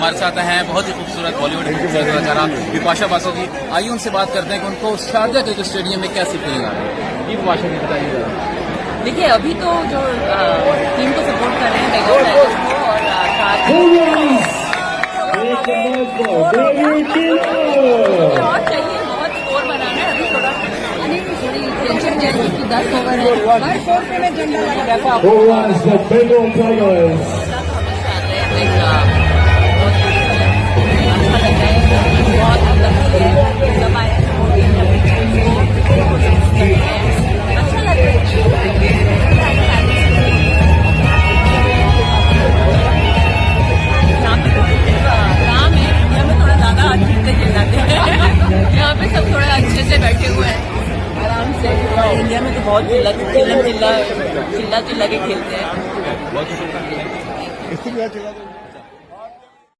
हमारे साथ हैं बहुत ही खूबसूरत बॉलीवुड की खूबसूरत कलाकारा बिपाशा बासु जी। आइए उनसे बात करते हैं कि उनको शारजा क्रिकेट स्टेडियम में कैसी फीलिंग आ रही है। जी बिपाशा जी बताइए। देखिए अभी तो जो टीम को सपोर्ट कर रहे हैं बेंगल टाइगर्स को और साथ और चाहिए बहुत स्कोर बनाना है। अभी थोड़ा थोड़ी टेंशन चाहिए कि 10 ओवर है यहाँ पे सब थोड़ा अच्छे से बैठे हुए हैं आराम से। इंडिया में तो बहुत चिल्ला के खेलते हैं।